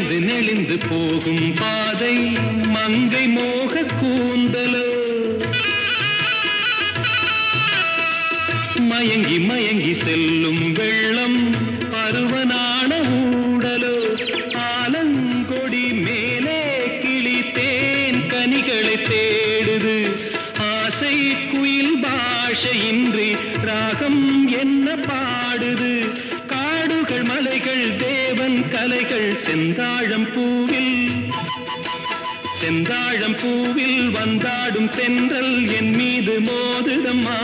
வளைந்து நெளிந்து போகும் பாதை மங்கை மோக கூந்தலோ மயங்கி மயங்கி செல்லும் வெள்ளம் பருவனான ஊடலோ ஆலங்கொடி மேலே கிளி தேன் கனிகளை தேடுது ஆசை குயில் பாஷையின்றி ராகம் என்ன பாடுது காடுகள் மலைகள் தேவன் கலைகள் செந்தாழம் பூவில் வந்தாடும் தென்றல் என் மீது மோதுதம்மா